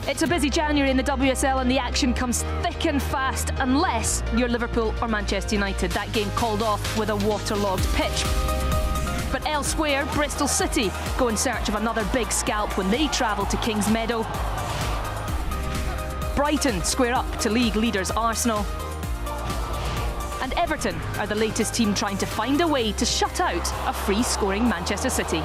It's a busy January in the WSL and the action comes thick and fast unless you're Liverpool or Manchester United. That game called off with a waterlogged pitch. But elsewhere, Bristol City go in search of another big scalp when they travel to Kingsmeadow. Brighton square up to league leaders Arsenal. And Everton are the latest team trying to find a way to shut out a free-scoring Manchester City.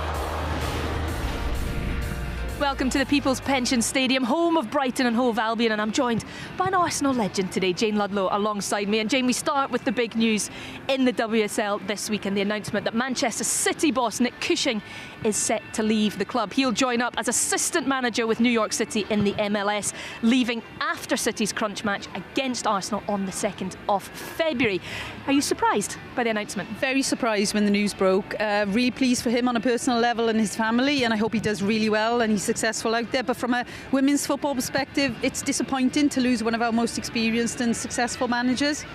Welcome to the People's Pension Stadium, home of Brighton and Hove Albion, and I'm joined by an Arsenal legend today, Jane Ludlow, alongside me. And Jane, we start with the big news in the WSL this week and the announcement that Manchester City boss Nick Cushing is set to leave the club. He'll join up as assistant manager with New York City in the MLS, leaving after City's crunch match against Arsenal on the 2nd of February. Are you surprised by the announcement? Very surprised when the news broke. Really pleased for him on a personal level and his family, and I hope he does really well and he's successful out there. But from a women's football perspective, it's disappointing to lose one of our most experienced and successful managers.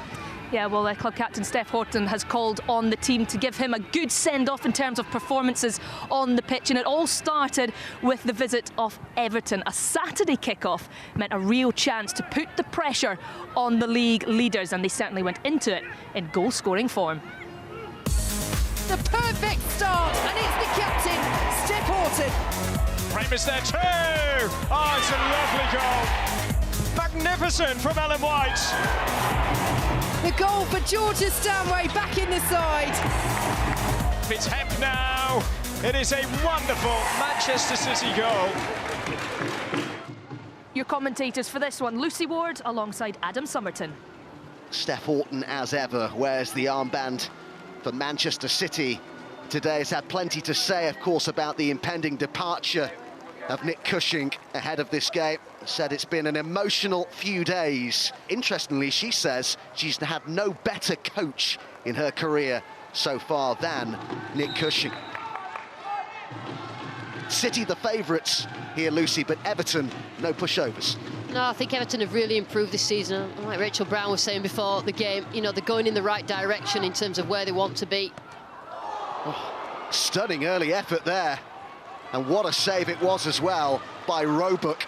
Yeah, well, club captain Steph Horton has called on the team to give him a good send-off in terms of performances on the pitch, and it all started with the visit of Everton. A Saturday kick-off meant a real chance to put the pressure on the league leaders, and they certainly went into it in goal-scoring form. The perfect start, and it's the captain, Steph Horton. Brema's there too! Oh, it's a lovely goal. Magnificent from Ellen White. The goal for Georgia Stanway back in the side. It's Hemp now. It is a wonderful Manchester City goal. Your commentators for this one, Lucy Ward alongside Adam Somerton. Steph Horton, as ever, wears the armband for Manchester City. Today has had plenty to say, of course, about the impending departure of Nick Cushing ahead of this game. Said it's been an emotional few days. Interestingly, she says she's had no better coach in her career so far than Nick Cushing. City the favourites here, Lucy, but Everton, no pushovers. No, I think Everton have really improved this season. Like Rachel Brown was saying before the game, you know, they're going in the right direction in terms of where they want to be. Oh, stunning early effort there. And what a save it was as well by Roebuck,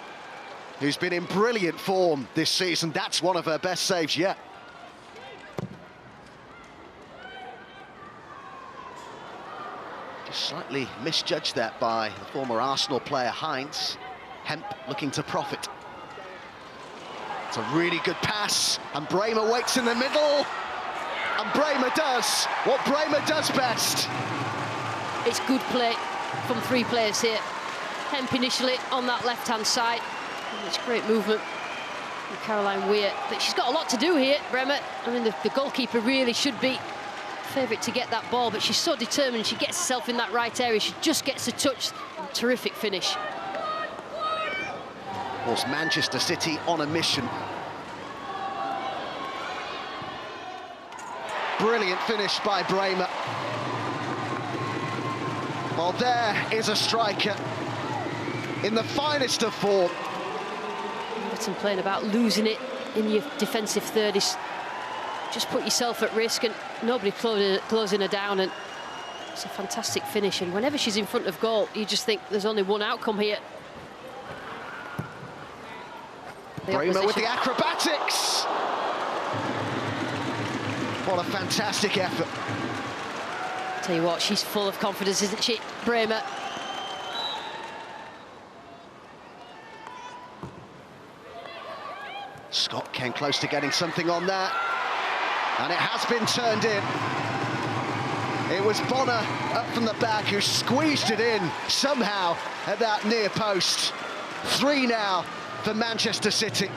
who's been in brilliant form this season. That's one of her best saves yet. Just slightly misjudged that by the former Arsenal player Heinz. Hemp looking to profit. It's a really good pass, and Bremer waits in the middle. And Bremer does what Bremer does best. It's good play from three players here. Hemp initially on that left-hand side. And it's great movement from Caroline Weir. But she's got a lot to do here, Bremer. I mean, the goalkeeper really should be favourite to get that ball, but she's so determined. She gets herself in that right area. She just gets a touch. Terrific finish. Of course, Manchester City on a mission. Brilliant finish by Bremer. Well, there is a striker in the finest of form. Everton playing about losing it in your defensive third is just put yourself at risk, and nobody closing her down, and it's a fantastic finish. And whenever she's in front of goal, you just think there's only one outcome here. Bremer with the acrobatics. What a fantastic effort. Tell you what, she's full of confidence, isn't she, Bremer? Scott came close to getting something on that, and it has been turned in. It was Bonner up from the back who squeezed it in somehow at that near post. 3 now for Manchester City.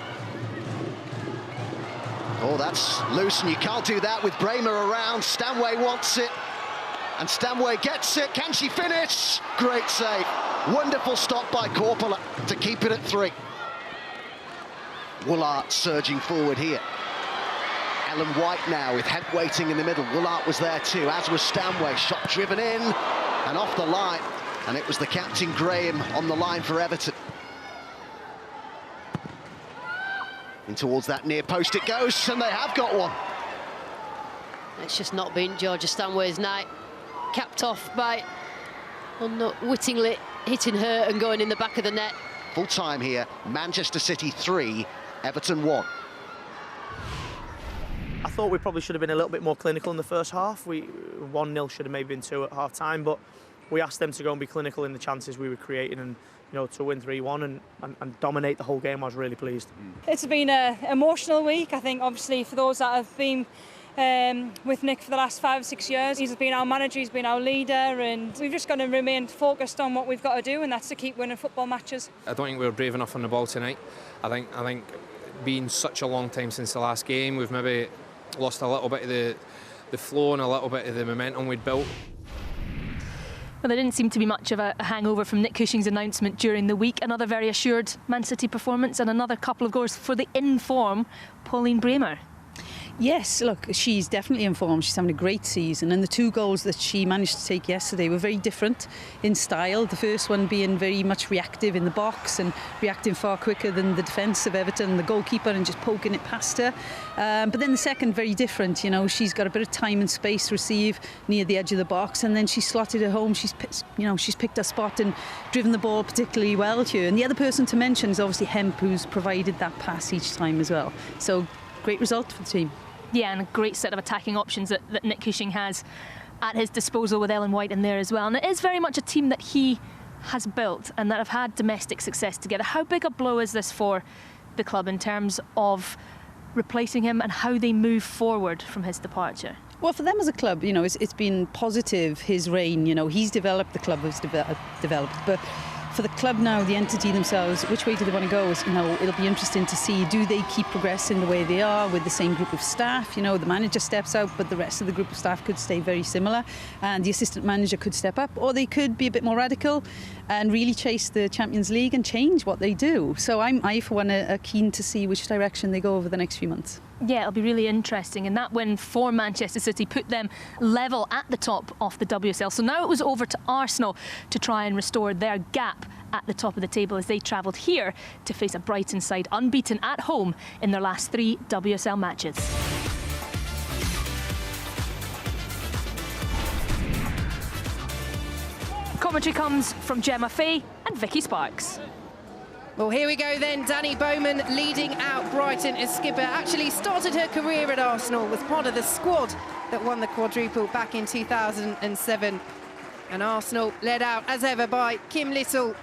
Oh, that's loose, and you can't do that with Bremer around. Stanway wants it, and Stanway gets it. Can she finish? Great save. Wonderful stop by Korpela to keep it at 3. Woolart surging forward here. Ellen White now with Hemp waiting in the middle. Woolart was there too, as was Stanway. Shot driven in and off the line. And it was the captain, Graham, on the line for Everton. In towards that near post it goes, and they have got one. It's just not been Georgia Stanway's night. Capped off by unwittingly hitting her and going in the back of the net. Full time here, Manchester City 3, Everton 1. I thought we probably should have been a little bit more clinical in the first half. 1-0 should have maybe been 2 at half time, but we asked them to go and be clinical in the chances we were creating, and to win 3-1 and dominate the whole game. I was really pleased. It's been an emotional week. I think obviously for those that have been with Nick for the last 5 or 6 years, he's been our manager, he's been our leader, and we've just got to remain focused on what we've got to do, and that's to keep winning football matches. I don't think we were brave enough on the ball tonight. I think being such a long time since the last game, we've maybe lost a little bit of the flow and a little bit of the momentum we'd built. Well, there didn't seem to be much of a hangover from Nick Cushing's announcement during the week. Another very assured Man City performance and another couple of goals for the in-form Pauline Bremer. Yes, look, she's definitely in form. She's having a great season, and the 2 goals that she managed to take yesterday were very different in style. The first one being very much reactive in the box and reacting far quicker than the defence of Everton, the goalkeeper, and just poking it past her. But then the second, very different. She's got a bit of time and space to receive near the edge of the box, and then she slotted it home. She's picked her spot and driven the ball particularly well here. And the other person to mention is obviously Hemp, who's provided that pass each time as well. So great result for the team. Yeah, and a great set of attacking options that Nick Cushing has at his disposal with Ellen White in there as well. And it is very much a team that he has built and that have had domestic success together. How big a blow is this for the club in terms of replacing him and how they move forward from his departure? Well, for them as a club, it's been positive, his reign. He's developed, the club has developed. But for the club now, the entity themselves, which way do they want to go? It'll be interesting to see, do they keep progressing the way they are with the same group of staff? The manager steps out, but the rest of the group of staff could stay very similar, and the assistant manager could step up, or they could be a bit more radical and really chase the Champions League and change what they do. So I for one, are keen to see which direction they go over the next few months. Yeah, it'll be really interesting, and that win for Manchester City put them level at the top of the WSL. So now it was over to Arsenal to try and restore their gap at the top of the table as they travelled here to face a Brighton side unbeaten at home in their last 3 WSL matches. Commentary comes from Gemma Fay and Vicky Sparks. Well, here we go then. Danny Bowman leading out Brighton as skipper. Actually started her career at Arsenal, was part of the squad that won the quadruple back in 2007. And Arsenal led out as ever by Kim Little.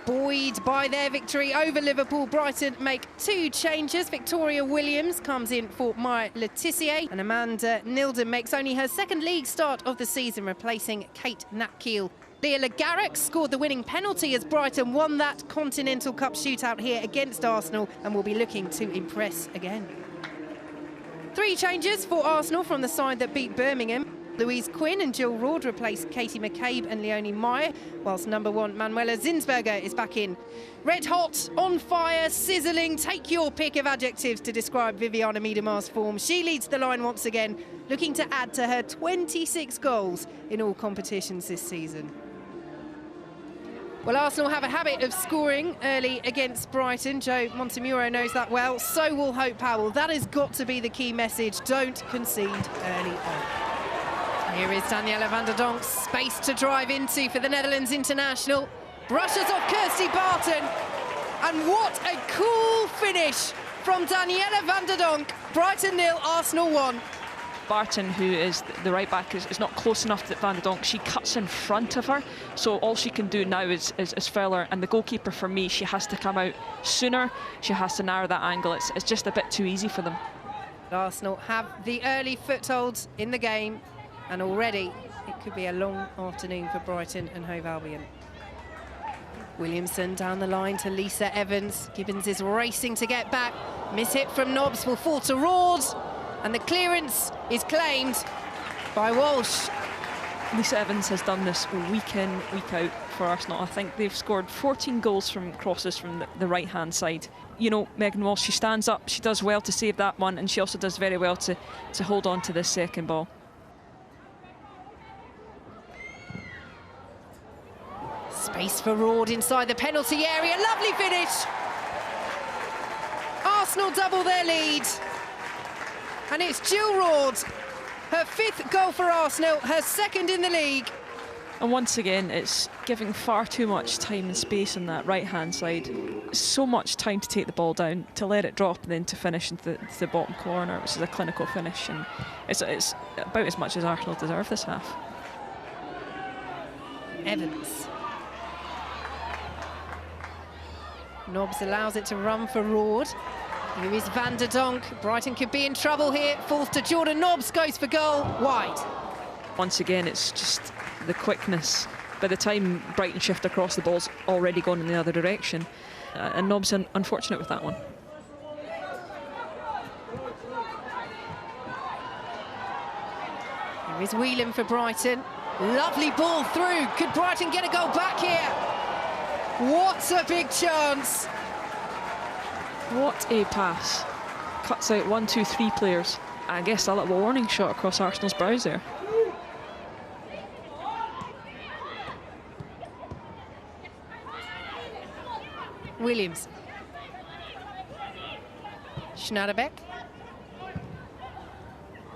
Buoyed by their victory over Liverpool, Brighton make 2 changes. Victoria Williams comes in for Maya Letitia, and Amanda Nilden makes only her 2nd league start of the season, replacing Kate Napkiel. Leah LeGarrec scored the winning penalty as Brighton won that Continental Cup shootout here against Arsenal and will be looking to impress again. 3 changes for Arsenal from the side that beat Birmingham. Louise Quinn and Jill Roord replace Katie McCabe and Leonie Meyer, whilst number 1 Manuela Zinsberger is back in. Red hot, on fire, sizzling, take your pick of adjectives to describe Viviana Miedemar's form. She leads the line once again, looking to add to her 26 goals in all competitions this season. Well, Arsenal have a habit of scoring early against Brighton. Joe Montemuro knows that well. So will Hope Powell. That has got to be the key message. Don't concede early on. Here is Danielle van der Donk, space to drive into for the Netherlands international. Brushes off Kirsty Barton. And what a cool finish from Danielle van der Donk. Brighton 0, Arsenal 1. Barton, who is the right back, is not close enough to Van der Donk. She cuts in front of her, so all she can do now is foul her. And the goalkeeper, for me, she has to come out sooner. She has to narrow that angle. It's just a bit too easy for them. Arsenal have the early footholds in the game, and already it could be a long afternoon for Brighton and Hove Albion. Williamson down the line to Lisa Evans. Gibbons is racing to get back. Miss hit from Nobbs will fall to Roord. And the clearance is claimed by Walsh. Lisa Evans has done this week in, week out for Arsenal. I think they've scored 14 goals from crosses from the right-hand side. Megan Walsh, she stands up, she does well to save that one, and she also does very well to hold on to this second ball. Space for Roord inside the penalty area. Lovely finish. Arsenal double their lead. And it's Jill Roord, her 5th goal for Arsenal, her 2nd in the league. And once again, it's giving far too much time and space on that right-hand side. So much time to take the ball down, to let it drop, and then to finish into the bottom corner, which is a clinical finish. And it's about as much as Arsenal deserve this half. Evans. Nobbs allows it to run for Roord. Here is Van der Donk. Brighton could be in trouble here. Falls to Jordan Nobbs, goes for goal, wide. Once again, it's just the quickness. By the time Brighton shift across, the ball's already gone in the other direction. And Nobbs unfortunate with that one. Here is Whelan for Brighton. Lovely ball through. Could Brighton get a goal back here? What a big chance. What a pass. Cuts out 1, 2, 3 players. I guess a little warning shot across Arsenal's brows there. Williams. Schneiderbeck.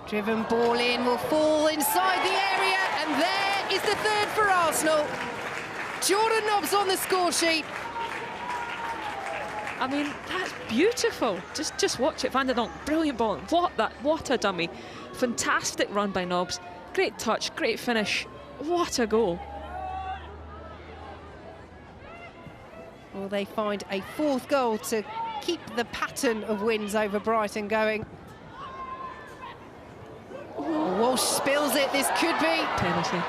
Driven ball in, will fall inside the area, and there is the third for Arsenal. Jordan Nobbs on the score sheet. I mean, that's beautiful. Just watch it. Van der Donk, brilliant ball. What a dummy. Fantastic run by Nobbs. Great touch, great finish. What a goal. Will they find a fourth goal to keep the pattern of wins over Brighton going? Walsh spills it, this could be. Penalty.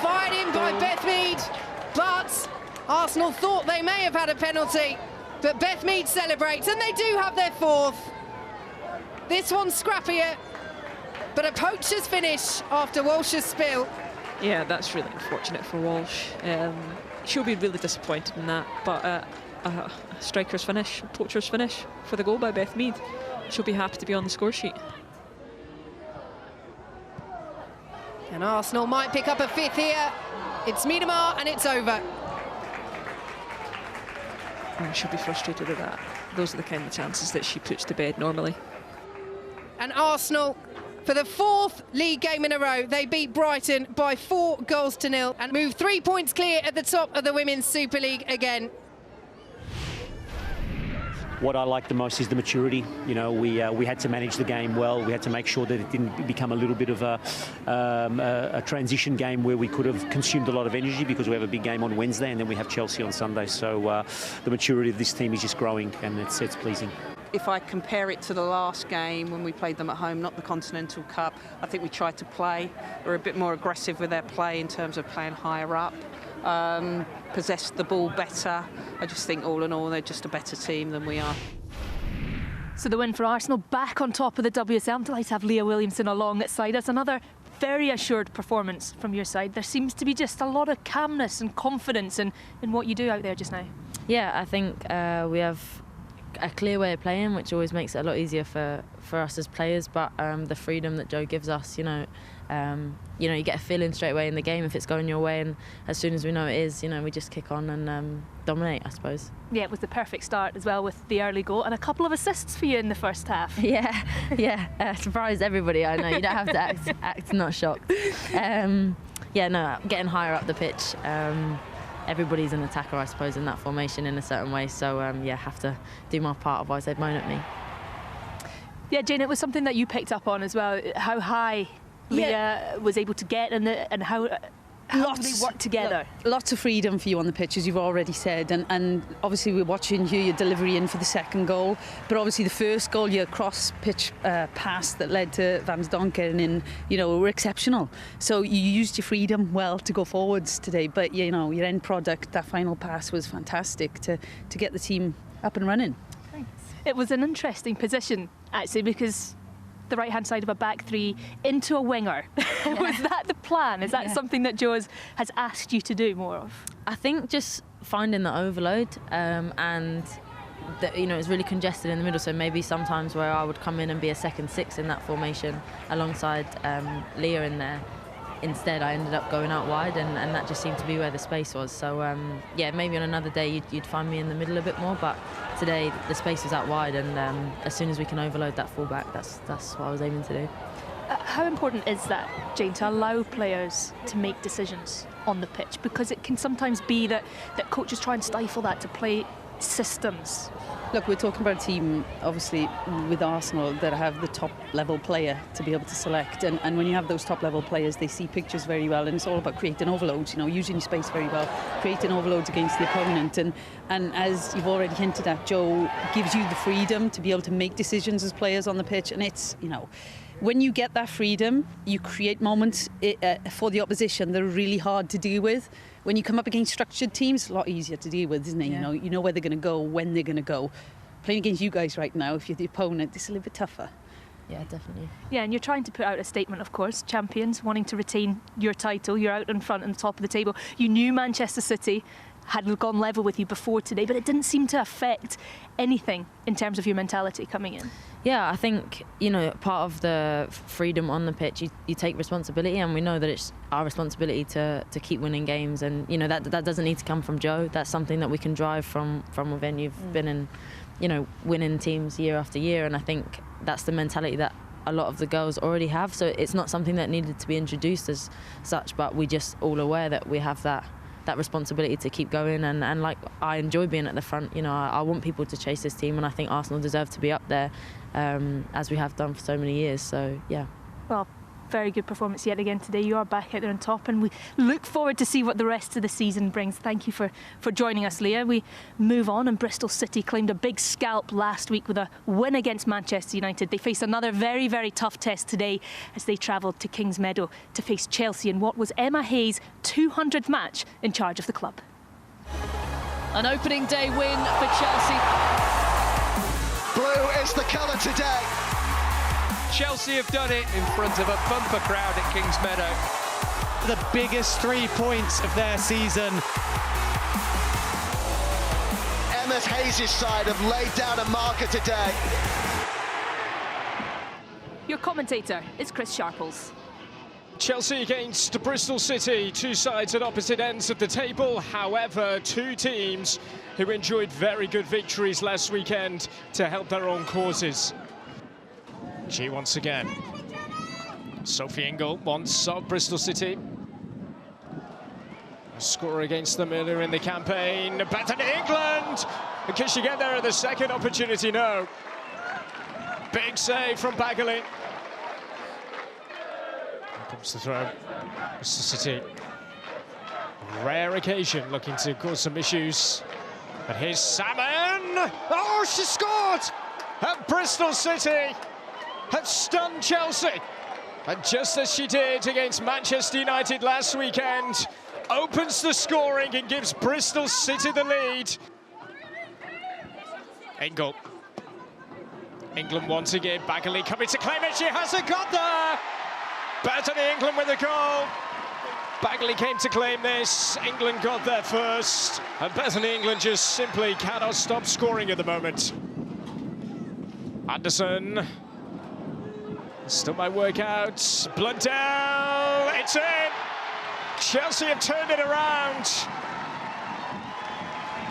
Fired in by Beth Mead, but Arsenal thought they may have had a penalty, but Beth Mead celebrates, and they do have their fourth. This one's scrappier, but a poacher's finish after Walsh's spill. Yeah, that's really unfortunate for Walsh. She'll be really disappointed in that, but a striker's finish, poacher's finish for the goal by Beth Mead. She'll be happy to be on the score sheet. And Arsenal might pick up a fifth here. It's Miedema, and it's over. She'll be frustrated at that. Those are the kind of chances that she puts to bed normally. And Arsenal, for the fourth league game in a row, they beat Brighton by 4 goals to 0 and move 3 points clear at the top of the Women's Super League again. What I like the most is the maturity. You know, we had to manage the game well. We had to make sure that it didn't become a little bit of a transition game where we could have consumed a lot of energy, because we have a big game on Wednesday and then we have Chelsea on Sunday. So the maturity of this team is just growing, and it's pleasing. If I compare it to the last game when we played them at home, not the Continental Cup, I think we tried to play. We're a bit more aggressive with their play in terms of playing higher up. Possessed the ball better. I just think all in all they're just a better team than we are. So the win for Arsenal, back on top of the WSL. I'm delighted to have Leah Williamson alongside us. Another very assured performance from your side. There seems to be just a lot of calmness and confidence in what you do out there just now. Yeah, I think we have a clear way of playing, which always makes it a lot easier for us as players, but the freedom that Joe gives us, you get a feeling straight away in the game if it's going your way, and as soon as we know it is, we just kick on and dominate, I suppose. Yeah, it was the perfect start as well with the early goal and a couple of assists for you in the first half. Yeah, surprised everybody. I know you don't have to act not shocked. Getting higher up the pitch. Everybody's an attacker, I suppose, in that formation in a certain way. So, have to do my part, otherwise they'd moan at me. Yeah, Jane, it was something that you picked up on as well, how high Leah was able to get and how they work together. Lots of freedom for you on the pitch, as you've already said, and obviously we're watching you, your delivery in for the second goal, but obviously the first goal, your cross-pitch pass that led to Van der Donk getting in, were exceptional. So you used your freedom well to go forwards today, but your end product, that final pass, was fantastic to get the team up and running. Thanks. It was an interesting position, actually, because the right-hand side of a back three into a winger. Was that the plan? Is that something that Joe has asked you to do more of? I think just finding the overload and it's really congested in the middle, so maybe sometimes where I would come in and be a second six in that formation alongside Leah in there. Instead, I ended up going out wide, and that just seemed to be where the space was. So, maybe on another day you'd find me in the middle a bit more, but today the space was out wide, and as soon as we can overload that fullback, that's what I was aiming to do. How important is that, Jane, to allow players to make decisions on the pitch? Because it can sometimes be that coaches try and stifle that to play systems. Look, we're talking about a team, obviously, with Arsenal that have the top level player to be able to select. And when you have those top level players, they see pictures very well, and it's all about creating overloads, using your space very well, creating overloads against the opponent. And as you've already hinted at, Joe gives you the freedom to be able to make decisions as players on the pitch. And it's, when you get that freedom, you create moments for the opposition that are really hard to deal with. When you come up against structured teams, it's a lot easier to deal with, isn't it? Yeah. You know where they're going to go, when they're going to go. Playing against you guys right now, if you're the opponent, it's a little bit tougher. Yeah, definitely. Yeah, and you're trying to put out a statement, of course. Champions, wanting to retain your title. You're out in front and top of the table. You knew Manchester City had gone level with you before today, but it didn't seem to affect anything in terms of your mentality coming in. Yeah, I think, part of the freedom on the pitch, you take responsibility, and we know that it's our responsibility to keep winning games, and, that doesn't need to come from Joe. That's something that we can drive from within. You've been in, winning teams year after year, and I think that's the mentality that a lot of the girls already have, so it's not something that needed to be introduced as such, but we're just all aware that we have that responsibility to keep going, and like, I enjoy being at the front. I want people to chase this team, and I think Arsenal deserve to be up there, as we have done for so many years, so yeah. Well, very good performance yet again today. You are back out there on top, and we look forward to see what the rest of the season brings. Thank you for joining us, Leah. We move on, and Bristol City claimed a big scalp last week with a win against Manchester United. They face another very, very tough test today as they travelled to Kings Meadow to face Chelsea in what was Emma Hayes' 200th match in charge of the club. An opening day win for Chelsea. Blue is the colour today. Chelsea have done it in front of a bumper crowd at Kings Meadow. The biggest 3 points of their season. Emma Hayes' side have laid down a marker today. Your commentator is Chris Sharples. Chelsea against Bristol City, two sides at opposite ends of the table. However, two teams who enjoyed very good victories last weekend to help their own causes. She once again. Sophie Ingle wants of Bristol City. A score against them earlier in the campaign. Bethany England! And can she get there at the second opportunity? No. Big save from Bagley. Here comes the throw. Bristol City. Rare occasion, looking to cause some issues. But here's Salmon! Oh, she scored! And Bristol City have stunned Chelsea. And just as she did against Manchester United last weekend, opens the scoring and gives Bristol City the lead. Ingle. England once again, Bagley coming to claim it, she hasn't got there! Bethany England with a goal. Bagley came to claim this, England got there first, and Bethany England just simply cannot stop scoring at the moment. Anderson. Still might work out. Blundell, it's in! Chelsea have turned it around.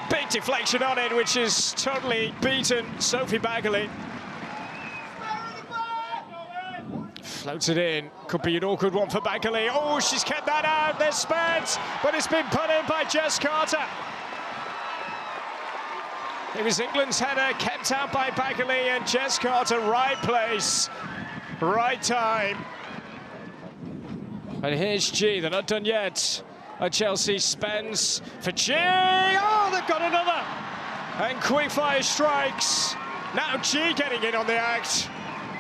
Big deflection on it, which is totally beaten Sophie Bagley. Floated in, could be an awkward one for Bagley. Oh, she's kept that out, they're spent, but it's been put in by Jess Carter. It was England's header, kept out by Bagley, and Jess Carter, right place, right time. And here's G, they're not done yet. Chelsea spends for G. Oh, they've got another. And quickfire strikes. Now G getting in on the act.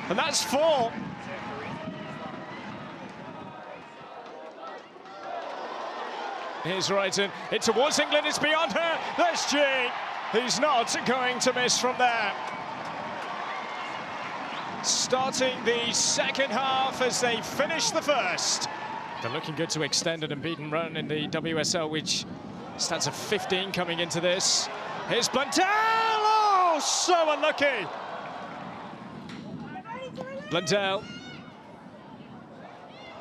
And that's 4. Here's Wrighton. It towards England, it's beyond her. There's G. He's not going to miss from there. Starting the second half as they finish the first. They're looking good to extend an unbeaten run in the WSL, which stands at 15 coming into this. Here's Blundell! Oh, so unlucky! Blundell.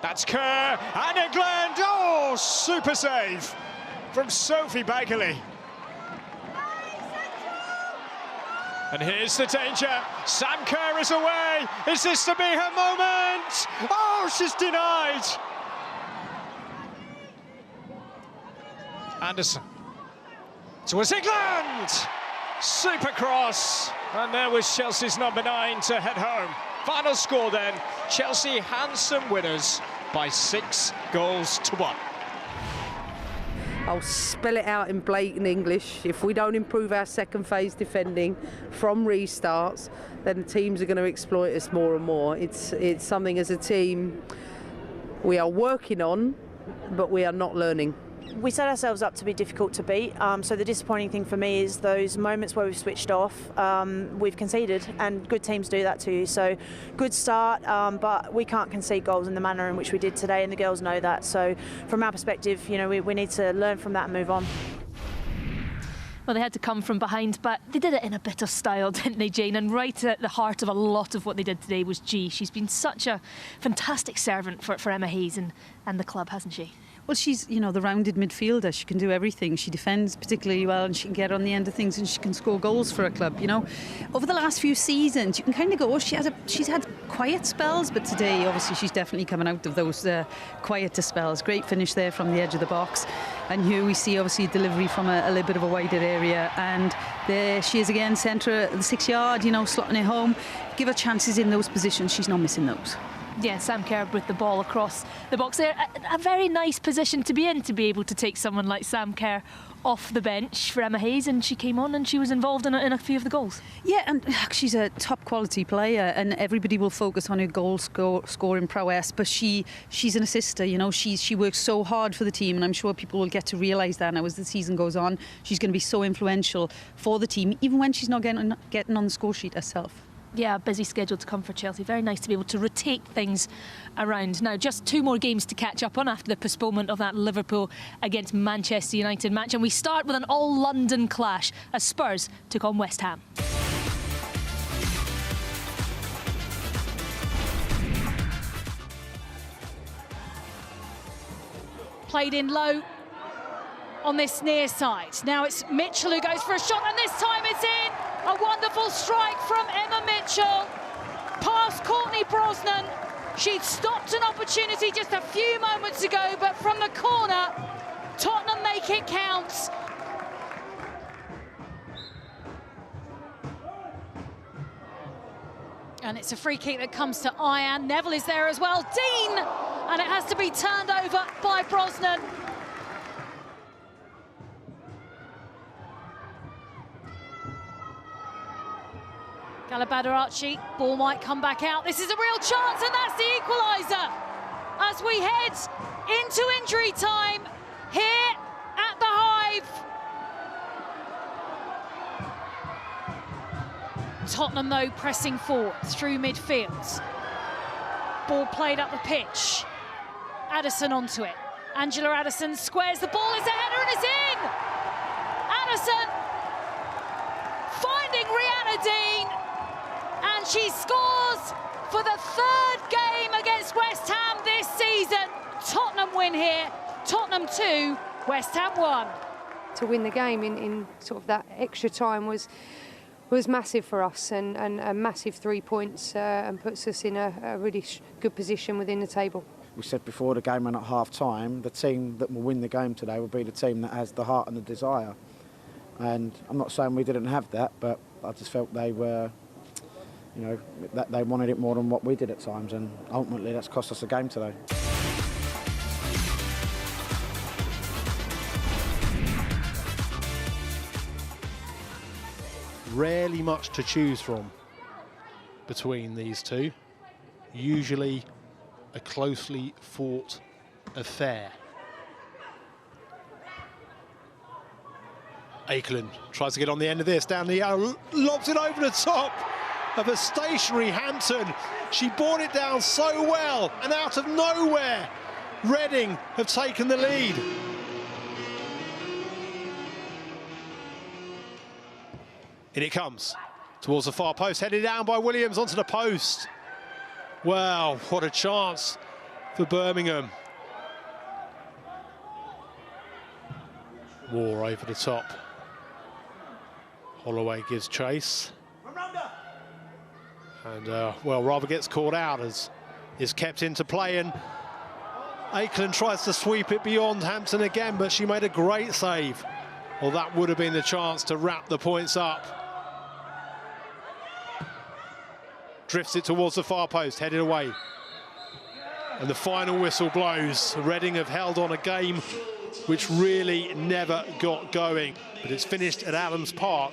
That's Kerr, and England! Oh, super save from Sophie Bagley. And here's the danger. Sam Kerr is away. Is this to be her moment? attempt. Oh, she's denied. Anderson towards England. Super cross. And there was Chelsea's number 9 to head home. Final score then, Chelsea handsome winners by 6 goals to 1. I'll spell it out in blatant English. If we don't improve our second phase defending from restarts, then the teams are going to exploit us more and more. It's something as a team we are working on, but we are not learning. We set ourselves up to be difficult to beat, so the disappointing thing for me is those moments where we've switched off, we've conceded, and good teams do that to you. So good start, but we can't concede goals in the manner in which we did today, and the girls know that. So from our perspective, you know, we need to learn from that and move on. Well, they had to come from behind, but they did it in a bit of style, didn't they, Jane? And right at the heart of a lot of what they did today was G. She's been such a fantastic servant for Emma Hayes and the club, hasn't she? Well, she's, you know, the rounded midfielder. She can do everything. She defends particularly well, and she can get on the end of things, and she can score goals for a club. You know, over the last few seasons, you can kind of go, oh, she's had quiet spells, but today, obviously, she's definitely coming out of those quieter spells. Great finish there from the edge of the box, and here we see obviously a delivery from a little bit of a wider area, and there she is again, centre at the 6 yard. You know, slotting it home. Give her chances in those positions. She's not missing those. Yeah, Sam Kerr with the ball across the box there. A very nice position to be in, to be able to take someone like Sam Kerr off the bench for Emma Hayes, and she came on and she was involved in a few of the goals. Yeah, and she's a top quality player, and everybody will focus on her goal scoring prowess, but she's an assister. You know, she works so hard for the team, and I'm sure people will get to realise that now as the season goes on. She's going to be so influential for the team, even when she's not getting on the score sheet herself. Yeah, busy schedule to come for Chelsea. Very nice to be able to rotate things around. Now, just 2 more games to catch up on after the postponement of that Liverpool against Manchester United match. And we start with an all-London clash as Spurs took on West Ham. Played in low on this near side. Now it's Mitchell who goes for a shot, and this time it's in. A wonderful strike from Emma Mitchell past Courtney Brosnan. She'd stopped an opportunity just a few moments ago, but from the corner, Tottenham make it count. And it's a free kick that comes to Ian. Neville is there as well. Dean! And it has to be turned over by Brosnan. Galabada Archie, ball might come back out. This is a real chance, and that's the equaliser. As we head into injury time here at the Hive. Tottenham, though, pressing forward through midfield. Ball played up the pitch. Addison onto it. Angela Addison squares the ball, it's a header and it's in! Addison finding Rhianna Dean. And she scores for the 3rd game against West Ham this season. Tottenham win here. Tottenham 2, West Ham 1. To win the game in sort of that extra time was massive for us, and a massive 3 points, and puts us in a really good position within the table. We said before the game ran at half-time, the team that will win the game today will be the team that has the heart and the desire. And I'm not saying we didn't have that, but I just felt they were, you know, that they wanted it more than what we did at times, and ultimately that's cost us a game today. Rarely much to choose from between these two. Usually a closely fought affair. Akerlund tries to get on the end of this, down the lobs it over the top of a stationary Hampton. She brought it down so well, and out of nowhere, Reading have taken the lead. In it comes, towards the far post, headed down by Williams onto the post. Wow, what a chance for Birmingham. Moore over the top. Holloway gives chase. And, well, rather gets caught out as is kept into play, and Akeland tries to sweep it beyond Hampton again, but she made a great save. Well, that would have been the chance to wrap the points up. Drifts it towards the far post, headed away. And the final whistle blows. Reading have held on a game which really never got going. But it's finished at Adams Park.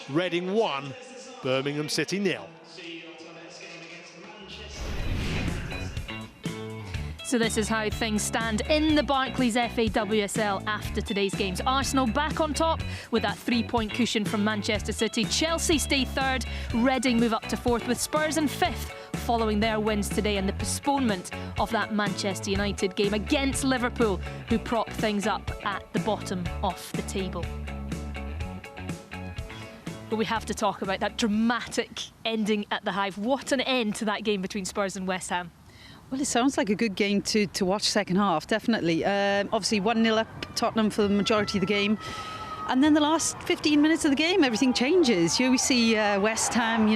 Reading 1, Birmingham City 0. So this is how things stand in the Barclays FA WSL after today's games. Arsenal back on top with that 3-point cushion from Manchester City. Chelsea stay third, Reading move up to fourth, with Spurs in fifth following their wins today and the postponement of that Manchester United game against Liverpool, who prop things up at the bottom of the table. But we have to talk about that dramatic ending at the Hive. What an end to that game between Spurs and West Ham. Well, it sounds like a good game to watch second half, definitely. Obviously 1-0 up Tottenham for the majority of the game. And then the last 15 minutes of the game, everything changes. Here we see West Ham,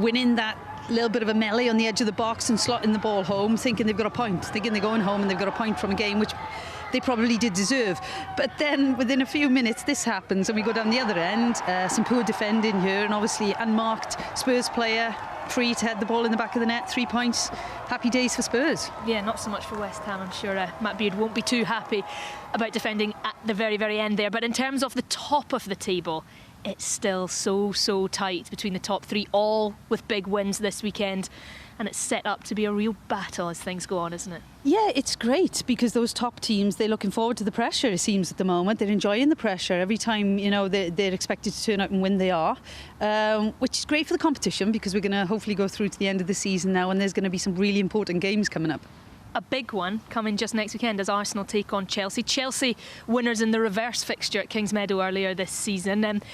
winning that little bit of a melee on the edge of the box and slotting the ball home, thinking they've got a point, thinking they're going home and they've got a point from a game which they probably did deserve. But then within a few minutes this happens and we go down the other end. Some poor defending here, and obviously unmarked Spurs player free to head the ball in the back of the net. 3 points. Happy days for Spurs. Yeah, not so much for West Ham. I'm sure Matt Beard won't be too happy about defending at the very, very end there. But in terms of the top of the table, it's still so tight between the top three, all with big wins this weekend. And it's set up to be a real battle as things go on, isn't it? Yeah, it's great because those top teams, they're looking forward to the pressure, it seems, at the moment. They're enjoying the pressure. Every time, they're expected to turn out and win, they are. Which is great for the competition because we're going to hopefully go through to the end of the season now, and there's going to be some really important games coming up. A big one coming just next weekend as Arsenal take on Chelsea. Chelsea winners in the reverse fixture at Kingsmeadow earlier this season. And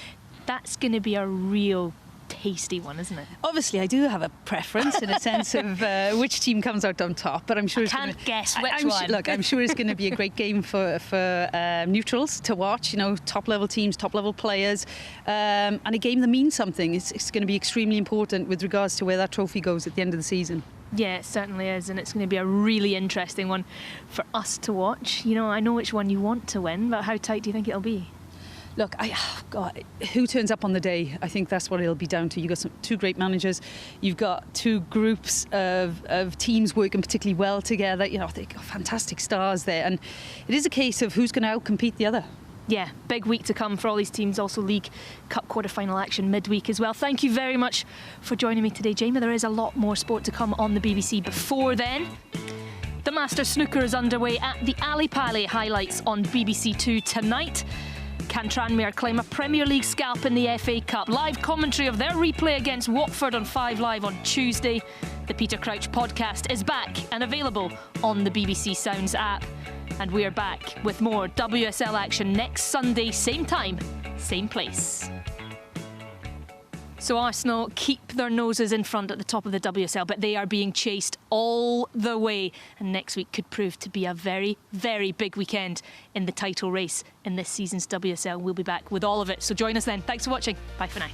that's going to be a real tasty one, isn't it? Obviously, I do have a preference in a sense of which team comes out on top, but I'm sure guess which one. Look, I'm sure it's going to be a great game for neutrals to watch. Top level teams, top level players, and a game that means something. It's going to be extremely important with regards to where that trophy goes at the end of the season. Yeah, it certainly is, and it's going to be a really interesting one for us to watch. I know which one you want to win, but how tight do you think it'll be? Look, who turns up on the day? I think that's what it'll be down to. You've got two great managers. You've got two groups of teams working particularly well together. They've got fantastic stars there. And it is a case of who's going to outcompete the other. Yeah, big week to come for all these teams. Also League Cup quarter-final action midweek as well. Thank you very much for joining me today, Jamie. There is a lot more sport to come on the BBC before then. The Masters Snooker is underway at the Ali Pali, highlights on BBC Two tonight. Can Tranmere claim a Premier League scalp in the FA Cup? Live commentary of their replay against Watford on 5 Live on Tuesday. The Peter Crouch podcast is back and available on the BBC Sounds app. And we're back with more WSL action next Sunday, same time, same place. So Arsenal keep their noses in front at the top of the WSL, but they are being chased all the way. And next week could prove to be a very, very big weekend in the title race in this season's WSL. We'll be back with all of it. So join us then. Thanks for watching. Bye for now.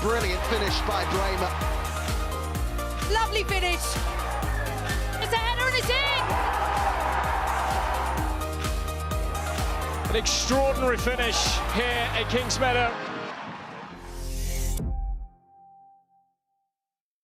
Brilliant finish by Bramer. Lovely finish. It's a header and it's in. An extraordinary finish here at Kingsmeadow.